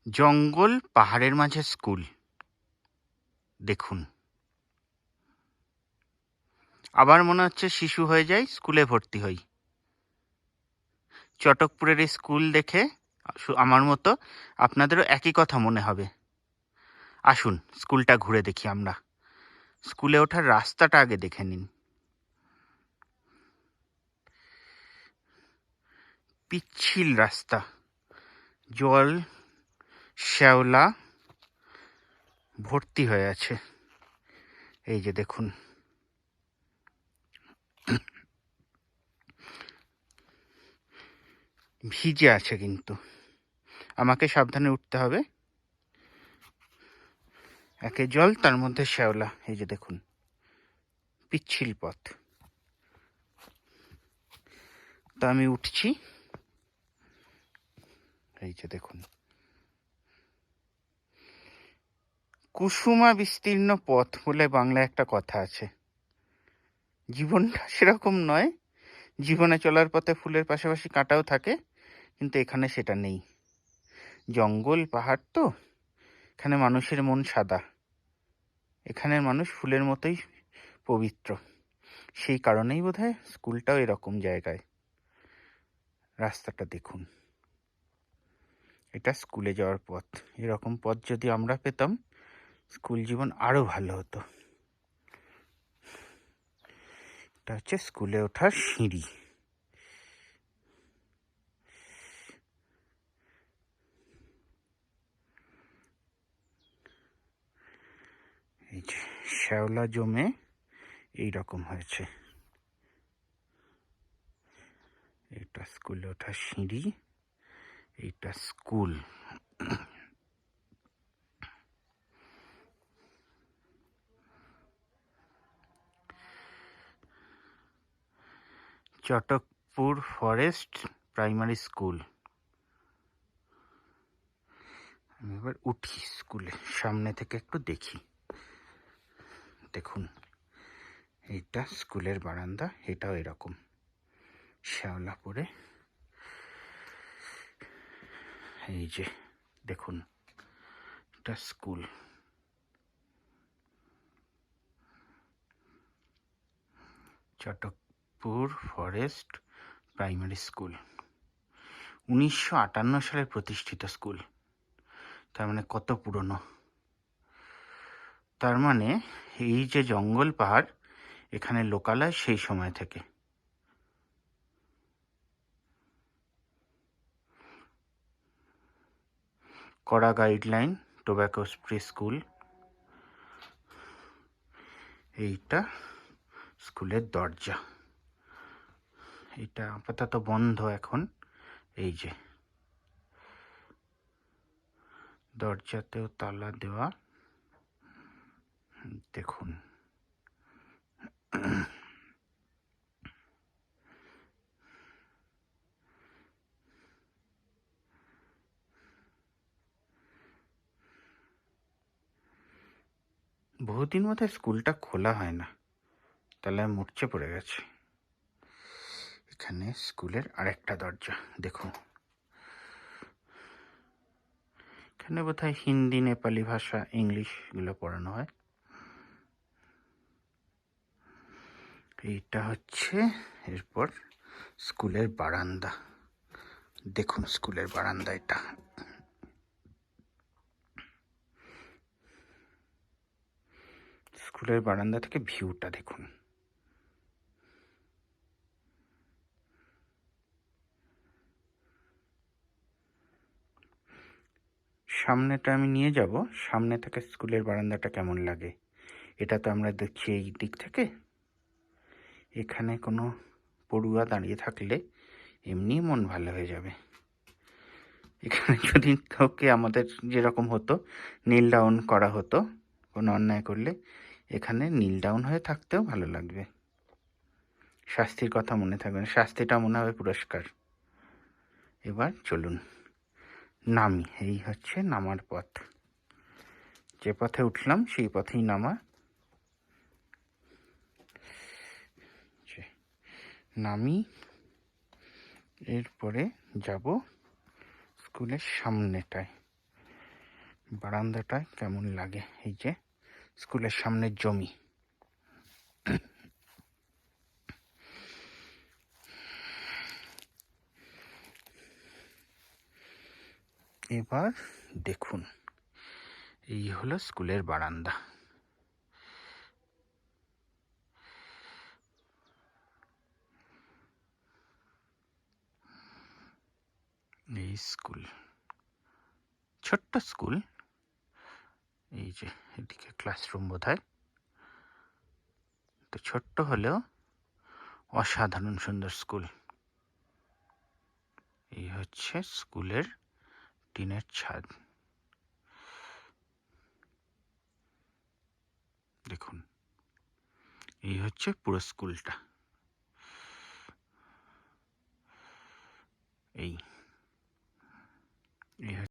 জঙ্গল পাহাড়ের মাঝে স্কুল। দেখুন, আবার মনে হচ্ছে শিশু হয়ে যাই, স্কুলে ভর্তি হই। চটকপুরের এই স্কুল দেখে আমার মতো আপনাদেরও একই কথা মনে হবে। আসুন স্কুলটা ঘুরে দেখি আমরা। স্কুলে ওঠার রাস্তাটা আগে দেখে নিন। পিচ্ছিল রাস্তা, জল শ্যাওলা ভর্তি হয়ে আছে। এই যে দেখুন, ভিজে আছে কিন্তু আমাকে সাবধানে উঠতে হবে। একে জল, তার মধ্যে শ্যাওলা। এই যে দেখুন, পিচ্ছিল পথ। তা আমি উঠছি। এই যে দেখুন, কুসুমা বিস্তীর্ণ পথ বলে বাংলায় একটা কথা আছে। জীবনটা সেরকম নয়। জীবনে চলার পথে ফুলের পাশাপাশি কাঁটাও থাকে, কিন্তু এখানে সেটা নেই। জঙ্গল পাহাড় তো, এখানে মানুষের মন সাদা। এখানের মানুষ ফুলের মতোই পবিত্র। সেই কারণেই বোধহয় স্কুলটাও এরকম জায়গায়। রাস্তাটা দেখুন, এটা স্কুলে যাওয়ার পথ। এরকম পথ যদি আমরা পেতাম, স্কুল জীবন আরো ভালো হতো। এটা হচ্ছে স্কুলে ওঠার সিঁড়ি। এই যে শ্যাওলা জমে এইরকম হয়েছে। এটা স্কুলে ওঠার সিঁড়ি, এইটা school. Chatakpur forest primary school. আমি এবার উঠি স্কুলে, সামনে থেকে একটু দেখি। দেখুন, এইটা স্কুলের বারান্দা। এটাও এরকম শ্যাওলা পড়ে। এই যে দেখুন, এটা school. Chatakpur forest primary school 1958 সালে প্রতিষ্ঠিত স্কুল। তার মানে কত পুরনো। তার মানে এই যে জঙ্গল পাহাড়, এখানে লোকালয় সেই সময় থেকে। কড়া গাইডলাইন, টোব্যাকো ফ্রি স্কুল। এইটা স্কুলের দরজা। এটা আপাতত বন্ধ এখন। এই যে দরজাতেও তালা দেওয়া। দেখুন, বহুদিন মধ্যে স্কুলটা খোলা হয় না, তাহলে মরচে পড়ে গেছে। এখানে স্কুলের আরেকটা দরজা দেখুন। এখানে বোধহয় হিন্দি, নেপালি ভাষা, ইংলিশ এগুলো পড়ানো হয়। এইটা হচ্ছে এরপর স্কুলের বারান্দা। দেখুন স্কুলের বারান্দা, এটা স্কুলের বারান্দা থেকে ভিউটা দেখুন। সামনেটা আমি নিয়ে যাব, সামনে থেকে স্কুলের বারান্দাটা কেমন লাগে। এটা তো আমরা দেখছি এই দিক থেকে। এখানে কোনো পড়ুয়া দাঁড়িয়ে থাকলে এমনি মন ভালো হয়ে যাবে। এখানে যদি কাউকে আমাদের যেরকম হতো নীল ডাউন করা হতো কোনো অন্যায় করলে, এখানে নীল ডাউন হয়ে থাকতেও ভালো লাগবে। শাস্তির কথা মনে থাকবে না, শাস্তিটা মনে হবে পুরস্কার। এবার চলুন নামি। এই হচ্ছে নামার পথ। যে পথে উঠলাম সেই পথেই নামা। নামি, এরপরে যাব স্কুলের সামনেটায়। বারান্দাটা কেমন লাগে। এই যে স্কুলের সামনের জমি। এবার দেখুন, এই হলো স্কুলের বারান্দা। এই স্কুল, ছোট্ট স্কুল। এই যে এদিকে ক্লাসরুম বোধহয়, তো ছোট্ট হলেও অসাধারণ সুন্দর স্কুল। এই হচ্ছে স্কুলের টিনের ছাদ। দেখুন, এই হচ্ছে পুরো স্কুলটা। এই